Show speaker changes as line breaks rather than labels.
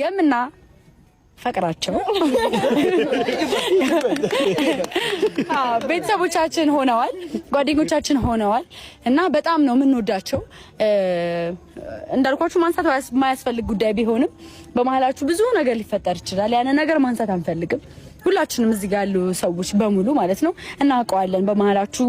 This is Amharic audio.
የምና ፈቅራቸው ቤተሰቦቻችን ሆነዋል፣ ጓደኞቻችን ሆነዋል እና በጣም ነው የምንወዳቸው። እንዳልኳችሁ ማንሳት የማያስፈልግ ጉዳይ ቢሆንም በመሀላችሁ ብዙ ነገር ሊፈጠር ይችላል። ያን ነገር ማንሳት አንፈልግም። ሁላችንም እዚህ ጋር ያሉ ሰዎች በሙሉ ማለት ነው እናውቀዋለን። በመሀላችሁ